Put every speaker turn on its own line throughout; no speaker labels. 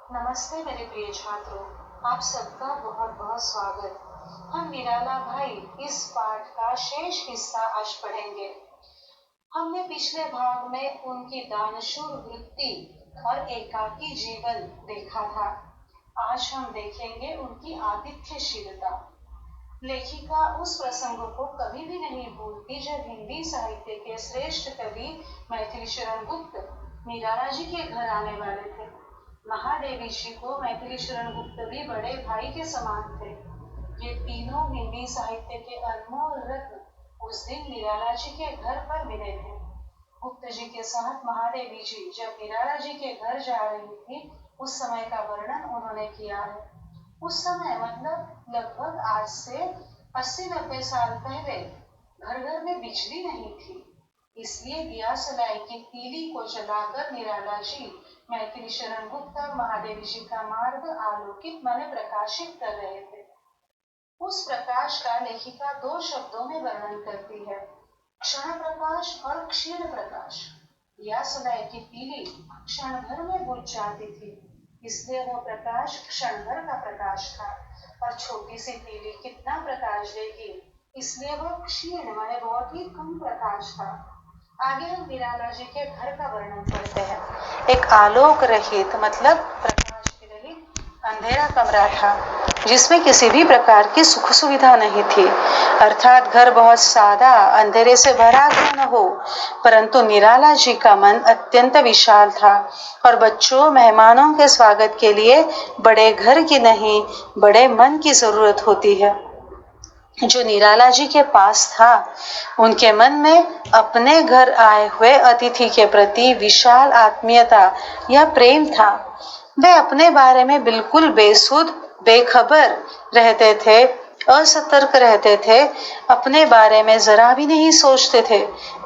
नमस्ते मेरे प्रिय छात्रों, आप सबका बहुत बहुत स्वागत। हम निराला भाई इस पाठ का शेष हिस्सा आज पढ़ेंगे। हमने पिछले भाग में उनकी दानशूर वृत्ति और एकाकी जीवन देखा था। आज हम देखेंगे उनकी आतिथ्यशीलता। लेखिका उस प्रसंग को कभी भी नहीं भूलती जब हिंदी साहित्य के श्रेष्ठ कवि मैथिली शरण गुप्त निराला जी के घर आने वाले थे। महादेवी जी को मैथिली शरण गुप्त भी बड़े भाई के समान थे। ये तीनों हिंदी साहित्य के अनमोल रत्न उस दिन निराला जी के घर पर मिले थे। गुप्त जी के साथ महादेवी जी जब निराला जी के घर जा रही थी, उस समय का वर्णन उन्होंने किया है। उस समय मतलब लगभग आज से 80-90 साल पहले घर घर में बिजली नहीं थी, इसलिए दिया सलाई की तीली को जलाकर निराला जी मैथिली शरण गुप्त और महादेवी जी का मार्ग आलोकित माने प्रकाशित कर रहे थे। उस प्रकाश का लेखिका 2 शब्दों में वर्णन करती है, क्षण प्रकाश और क्षीण प्रकाश। दिया सलाई की तीली क्षण भर में बुझ जाती थी, इसलिए वह प्रकाश क्षण भर का प्रकाश था। और छोटी सी तीली कितना प्रकाश देगी, इसलिए वह क्षीण माने बहुत ही कम प्रकाश था। आगे हम निराला जी के घर का वर्णन करते हैं। एक आलोक रहित मतलब प्रकाश रहित अंधेरा कमरा था, जिसमें किसी भी प्रकार की सुख सुविधा नहीं थी। अर्थात घर बहुत सादा अंधेरे से भरा क्यों न हो, परंतु निराला जी का मन अत्यंत विशाल था और बच्चों मेहमानों के स्वागत के लिए बड़े घर की नहीं, बड़े मन की जरूरत होती है। जो निराला जी के पास था, उनके मन में अपने घर आए हुए अतिथि के प्रति विशाल आत्मीयता या प्रेम था। वे अपने बारे में बिल्कुल बेसुध बेखबर रहते थे, असतर्क रहते थे, अपने बारे में जरा भी नहीं सोचते थे,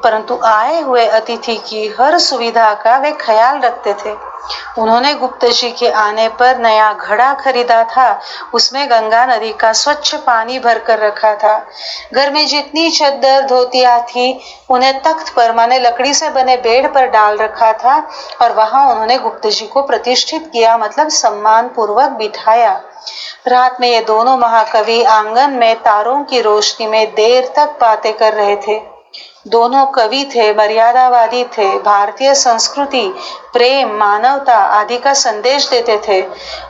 परंतु आए हुए अतिथि की हर सुविधा का वे ख्याल रखते थे। उन्होंने गुप्त जी के आने पर नया घड़ा खरीदा था, उसमें गंगा नदी का स्वच्छ पानी भरकर रखा था। घर में जितनी चद्दर धोतियां थी, उन्हें तख्त पर माने लकड़ी से बने बेड पर डाल रखा था और वहां उन्होंने गुप्त जी को प्रतिष्ठित किया, मतलब सम्मान पूर्वक बिठाया। रात में ये दोनों महाकवि आंगन में तारों की रोशनी में देर तक बातें कर रहे थे। दोनों कवि थे, मर्यादावादी थे, भारतीय संस्कृति, प्रेम, मानवता आदि का संदेश देते थे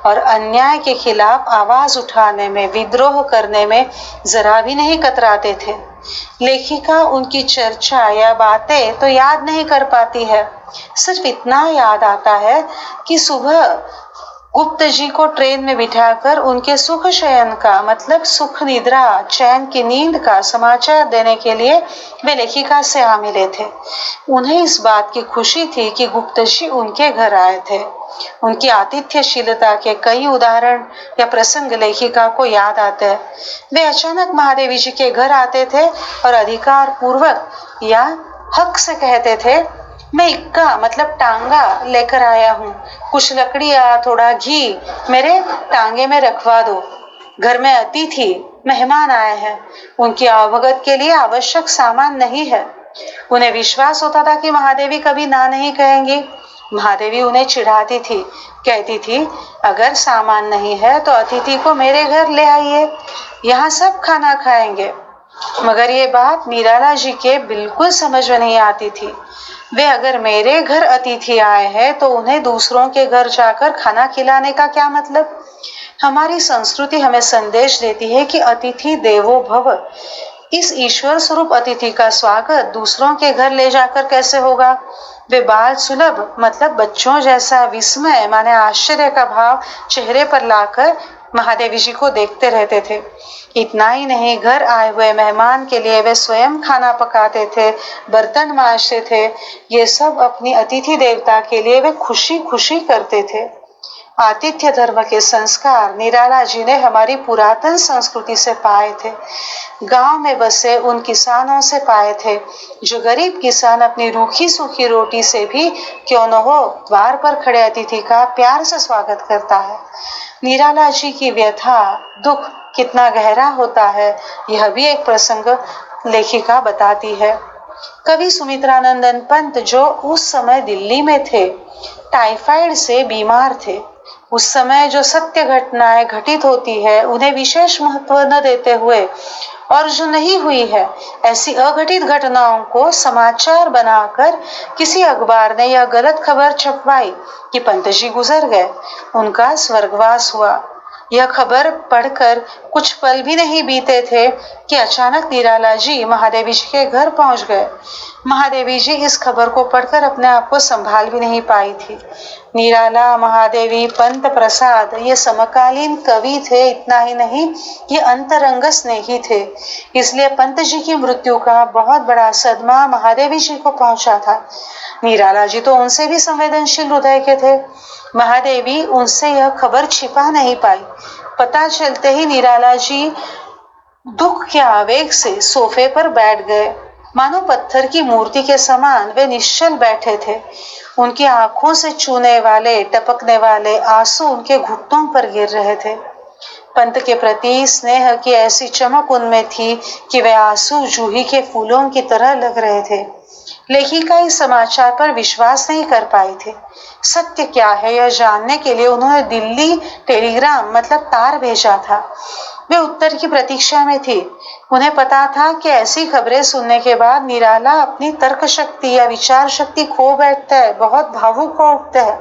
और अन्याय के खिलाफ आवाज उठाने में, विद्रोह करने में जरा भी नहीं कतराते थे। लेखिका उनकी चर्चा या बातें तो याद नहीं कर पाती है, सिर्फ इतना याद आता है कि सुबह गुप्त जी को ट्रेन में बिठाकर उनके सुख शयन का मतलब सुख निद्रा, चैन की नींद का समाचार देने के लिए वे लेखिका से आ मिले थे। उन्हें इस बात की खुशी थी कि गुप्त जी उनके घर आए थे। उनकी आतिथ्यशीलता के कई उदाहरण या प्रसंग लेखिका को याद आते हैं। वे अचानक महादेवी जी के घर आते थे और अधिकार पूर्वक या हक से कहते थे, मैं इक्का मतलब टांगा लेकर आया हूँ, कुछ लकड़ियाँ, थोड़ा घी मेरे टांगे में रखवा दो। घर में अतिथि मेहमान आए हैं, उनकी आवभगत के लिए आवश्यक सामान नहीं है। उन्हें विश्वास होता था कि महादेवी कभी ना नहीं कहेंगी। महादेवी उन्हें चिढ़ाती थी, कहती थी, अगर सामान नहीं है तो अतिथि को मेरे घर ले आइए, यहाँ सब खाना खाएंगे। मगर ये बात निराला जी के बिल्कुल समझ में नहीं आती थी। वे अगर मेरे घर अतिथि आए हैं तो उन्हें दूसरों के घर जाकर खाना खिलाने का क्या मतलब? हमारी संस्कृति हमें संदेश देती है कि अतिथि देवो भव। इस ईश्वर स्वरूप अतिथि का स्वागत दूसरों के घर ले जाकर कैसे होगा? वे बाल सुलभ मतलब बच्चों जैसा विस्मय माने आश्चर्य का भाव चेहरे पर लाकर महादेवी जी को देखते रहते थे। इतना ही नहीं, घर आए हुए मेहमान के लिए वे स्वयं खाना पकाते थे, बर्तन मांजते थे। ये सब अपनी अतिथि देवता के लिए वे खुशी खुशी करते थे। आतिथ्य धर्म के संस्कार निराला जी ने हमारी पुरातन संस्कृति से पाए थे। गांव में बसे उन किसानों से पाए थे, जो गरीब किसान अपनी रूखी सूखी रोटी से भी क्यों न हो द्वार पर खड़े अतिथि का प्यार से स्वागत करता है। निराला जी की व्यथा दुख कितना गहरा होता है, यह भी एक प्रसंग लेखिका बताती है। कवि सुमित्रानंदन पंत जो उस समय दिल्ली में थे, टाइफाइड से बीमार थे। उस समय जो सत्य घटनाएं घटित होती है उन्हें विशेष महत्व न देते हुए और जो नहीं हुई है ऐसी अघटित घटनाओं को समाचार बनाकर किसी अखबार ने यह गलत खबर छपवाई कि पंत जी गुजर गए, उनका स्वर्गवास हुआ। यह खबर पढ़कर कुछ पल भी नहीं बीते थे कि अचानक निराला जी महादेवी जी के घर पहुंच गए। महादेवी जी इस खबर को पढ़कर अपने आप को संभाल भी नहीं पाई थी। निराला, महादेवी, पंत प्रसाद ये समकालीन कवि थे, इतना ही नहीं ये अंतरंग स्नेही थे। इसलिए पंत जी की मृत्यु का बहुत बड़ा सदमा महादेवी जी को पहुंचा था। निराला जी तो उनसे भी संवेदनशील हृदय के थे। महादेवी उनसे यह खबर छिपा नहीं पाई। पता चलते ही निराला जी दुख के आवेग से सोफे पर बैठ गए। मानो पत्थर की मूर्ति के समान वे निश्चल बैठे थे। उनकी आंखों से छूने वाले, टपकने वाले आंसू उनके घुटनों पर गिर रहे थे। पंत के प्रति स्नेह की ऐसी चमक उनमें थी कि वे आंसू जूही के फूलों की तरह लग रहे थे। लेखिका इस समाचार पर विश्वास नहीं कर पाई थी। सत्य क्या है यह जानने के लिए उन्होंने दिल्ली टेलीग्राम मतलब तार भेजा था। वे उत्तर की प्रतीक्षा में थी। उन्हें पता था कि ऐसी खबरें सुनने के बाद निराला अपनी तर्क शक्ति या विचार शक्ति खो बैठता है, बहुत भावुक हो उठता है।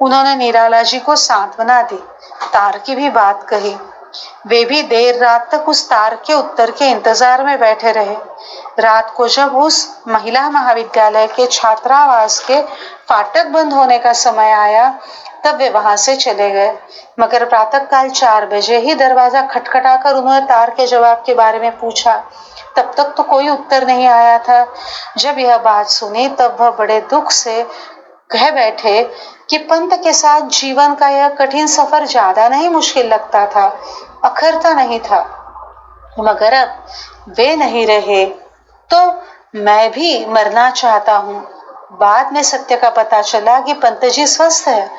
उन्होंने निराला जी को सांत्वना दी, तार की भी बात कही। वे भी देर रात तक उस तार के उत्तर के इंतजार में बैठे रहे। रात को जब उस महिला महाविद्यालय के छात्रावास के फाटक बंद होने का समय आया तब वे वहां से चले गए। मगर प्रातःकाल 4 बजे ही दरवाजा खटखटाकर उन्होंने तार के जवाब के बारे में पूछा। तब तक तो कोई उत्तर नहीं आया था। जब यह बात सुनी तब वह बड़े दुख से कह बैठे कि पंत के साथ जीवन का यह कठिन सफर ज्यादा नहीं मुश्किल लगता था, अखरता नहीं था। मगर अब वे नहीं रहे तो मैं भी मरना चाहता हूँ। बाद में सत्य का पता चला कि पंत जी स्वस्थ है,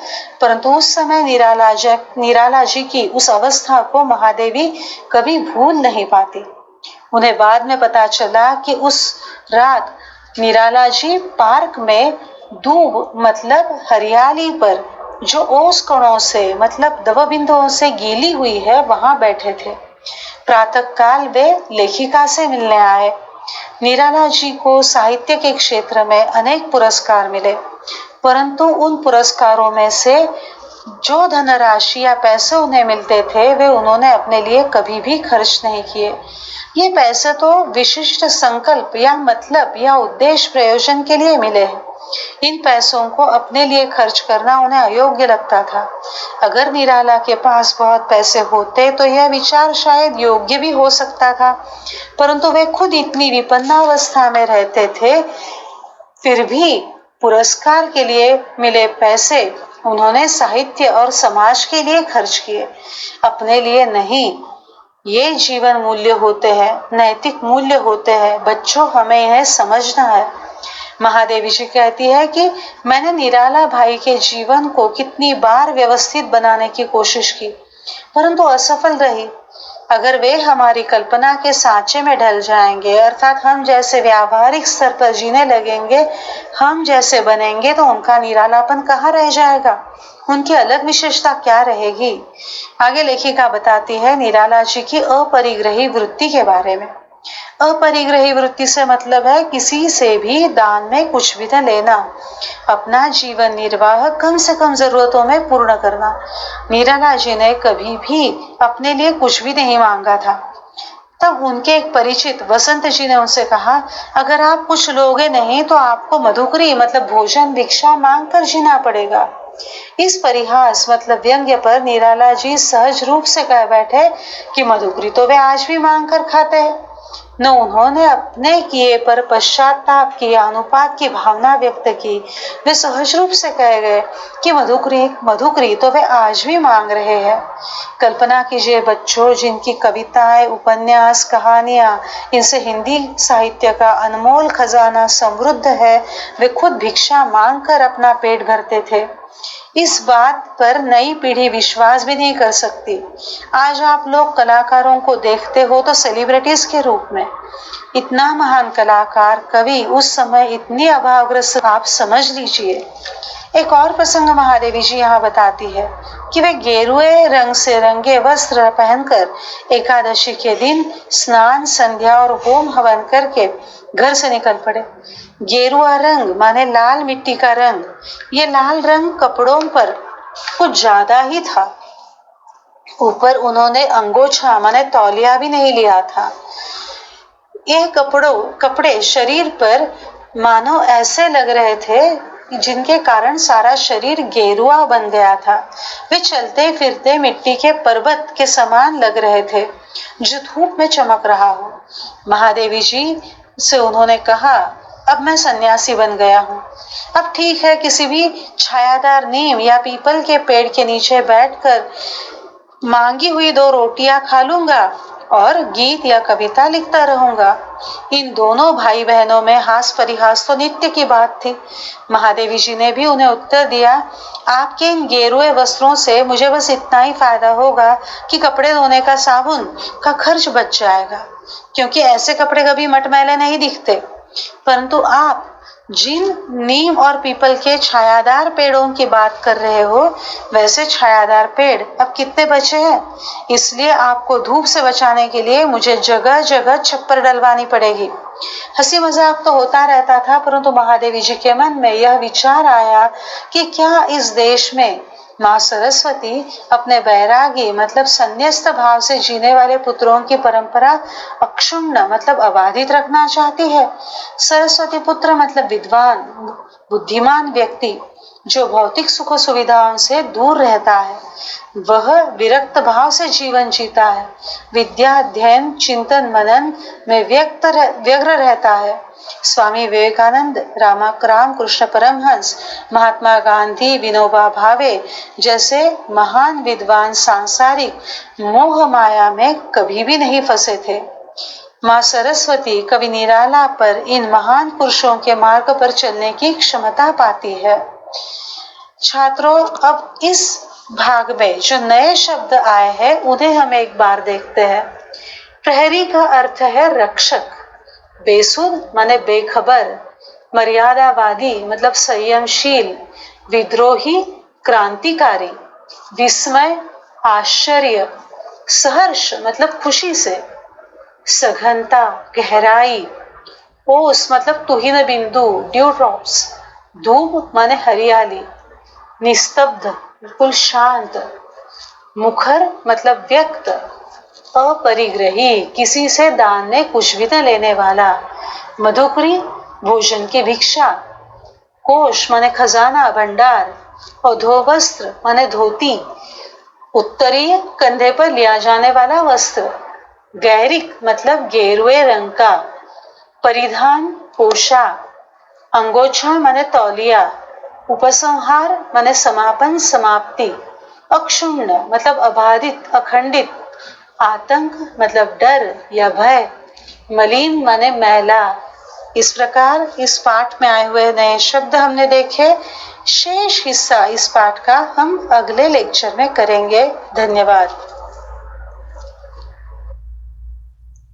परंतु उस समय निराला जी की उस अवस्था को महादेवी कभी भूल नहीं पाती। उन्हें बाद में पता चला कि उस रात निराला जी पार्क में दूब मतलब हरियाली पर जो ओस कणों से मतलब दवा बिंदुओं से गीली हुई है वहां बैठे थे। प्रातःकाल वे लेखिका से मिलने आए। निराला जी को साहित्य के क्षेत्र में अनेक पुरस्कार मिले, परंतु उन पुरस्कारों में से जो धनराशि या पैसे उन्हें मिलते थे वे उन्होंने अपने लिए कभी भी खर्च नहीं किए। ये पैसे तो विशिष्ट संकल्प या मतलब या उद्देश्य प्रयोजन के लिए मिले हैं। इन पैसों को अपने लिए खर्च करना उन्हें अयोग्य लगता था। अगर निराला के पास बहुत पैसे होते तो यह विचार शायद योग्य भी हो सकता था, परंतु वे खुद इतनी विपन्नावस्था में रहते थे। फिर भी पुरस्कार के लिए मिले पैसे उन्होंने साहित्य और समाज के लिए खर्च किए, अपने लिए नहीं। ये जीवन मूल्य होते हैं, नैतिक मूल्य होते हैं। बच्चों, हमें यह समझना है। महादेवी जी कहती है कि मैंने निराला भाई के जीवन को कितनी बार व्यवस्थित बनाने की कोशिश की, परंतु असफल रही। अगर वे हमारी कल्पना के सांचे में ढल जाएंगे, अर्थात हम जैसे व्यावहारिक स्तर पर जीने लगेंगे, हम जैसे बनेंगे, तो उनका निरालापन कहाँ रह जाएगा, उनकी अलग विशेषता क्या रहेगी। आगे लेखिका बताती है निराला जी की अपरिग्रही वृत्ति के बारे में। अपरिग्रही वृत्ति से मतलब है किसी से भी दान में कुछ भी न लेना, अपना जीवन निर्वाह कम से कम जरूरतों में पूर्ण करना। निराला जी ने कभी भी अपने लिए कुछ भी नहीं मांगा था। तब उनके एक परिचित वसंत जी ने उनसे कहा, अगर आप कुछ लोगे नहीं तो आपको मधुकरी मतलब भोजन भिक्षा मांग कर जीना पड़ेगा। इस परिहास मतलब व्यंग्य पर निराला जी सहज रूप से कह बैठे कि मधुकरी तो वे आज भी मांग कर खाते हैं। न उन्होंने अपने किए पर पश्चाताप की अनुपात की भावना व्यक्त की। वे सहज रूप से कह गए कि मधुकरी तो वे आज भी मांग रहे हैं। कल्पना कीजिए बच्चों, जिनकी कविताएं, उपन्यास, कहानियां, इनसे हिंदी साहित्य का अनमोल खजाना समृद्ध है, वे खुद भिक्षा मांग कर अपना पेट भरते थे। इस बात पर नई पीढ़ी विश्वास भी नहीं कर सकती। आज आप लोग कलाकारों को देखते हो तो सेलिब्रिटीज के रूप में। इतना महान कलाकार, कवि उस समय इतनी अभावग्रस्त, आप समझ लीजिए। एक और प्रसंग महादेवी जी यहाँ बताती है। कि वे गेरुए रंग से रंगे वस्त्र पहनकर एकादशी के दिन स्नान, संध्या और होम हवन करके घर से निकल पड़े। गेरुआ रंग माने लाल मिट्टी का रंग। ये लाल रंग कपड़ों पर कुछ ज्यादा ही था। ऊपर उन्होंने अंगोछा माने तौलिया भी नहीं लिया था। यह कपड़े शरीर पर मानो ऐसे लग रहे थे जिनके कारण सारा शरीर गेरुआ बन गया था। वे चलते फिरते मिट्टी के पर्वत के समान लग रहे थे जो धूप में चमक रहा हो। महादेवी जी से उन्होंने कहा, अब मैं सन्यासी बन गया हूँ। अब ठीक है, किसी भी छायादार नीम या पीपल के पेड़ के नीचे बैठकर मांगी हुई 2 रोटियां खा लूंगा और गीत या कविता लिखता रहूंगा। इन दोनों भाई बहनों में हास परिहास तो नित्य की बात थी। महादेवी जी ने भी उन्हें उत्तर दिया, आपके इन गेरुए वस्त्रों से मुझे बस इतना ही फायदा होगा कि कपड़े धोने का साबुन का खर्च बच जाएगा, क्योंकि ऐसे कपड़े कभी मटमैले नहीं दिखते। परंतु आप जिन नीम और पीपल के छायादार पेड़ों की बात कर रहे हो, वैसे छायादार पेड़ अब कितने बचे हैं? इसलिए आपको धूप से बचाने के लिए मुझे जगह जगह छप्पर डलवानी पड़ेगी। हंसी मजाक तो होता रहता था, परंतु महादेवी जी के मन में यह विचार आया कि क्या इस देश में माँ सरस्वती अपने वैरागी मतलब संन्यस्त भाव से जीने वाले पुत्रों की परंपरा अक्षुण्ण मतलब अबाधित रखना चाहती है। सरस्वती पुत्र मतलब विद्वान, बुद्धिमान व्यक्ति जो भौतिक सुख सुविधाओं से दूर रहता है, वह विरक्त भाव से जीवन जीता है, विद्या अध्ययन चिंतन मनन में व्यग्र रहता है। स्वामी विवेकानंद, रामकृष्ण परमहंस, महात्मा गांधी, विनोबा भावे जैसे महान विद्वान सांसारिक मोह माया में कभी भी नहीं फंसे थे। माँ सरस्वती कवि निराला पर इन महान पुरुषों के मार्ग पर चलने की क्षमता पाती है। छात्रों, अब इस भाग में जो नए शब्द आए हैं उन्हें हम एक बार देखते हैं। प्रहरी का अर्थ है रक्षक, बेसुध माने बेखबर, मर्यादावादी मतलब संयमशील, विद्रोही क्रांतिकारी, विस्मय आश्चर्य, सहर्ष मतलब खुशी से, सघनता गहराई, ओस मतलब तुहिन बिंदु ड्यू ड्रॉप्स, धूप माने हरियाली, निस्तब्ध बिल्कुल शांत, मुखर मतलब व्यक्त, अपरिग्रही किसी से दान में कुछ भी न लेने वाला, मधुकरी भोजन की भिक्षा, कोश माने खजाना भंडार, अधोवस्त्र माने धोती, उत्तरीय कंधे पर लिया जाने वाला वस्त्र, गैरिक मतलब गेरुए रंग का, परिधान पोशाक, अंगोछा माने तौलिया, उपसंहार माने समापन समाप्ति, अक्षुण्ण मतलब अबाधित अखंडित, आतंक मतलब डर या भय, मलिन माने मैला। इस प्रकार इस पाठ में आए हुए नए शब्द हमने देखे। शेष हिस्सा इस पाठ का हम अगले लेक्चर में करेंगे। धन्यवाद।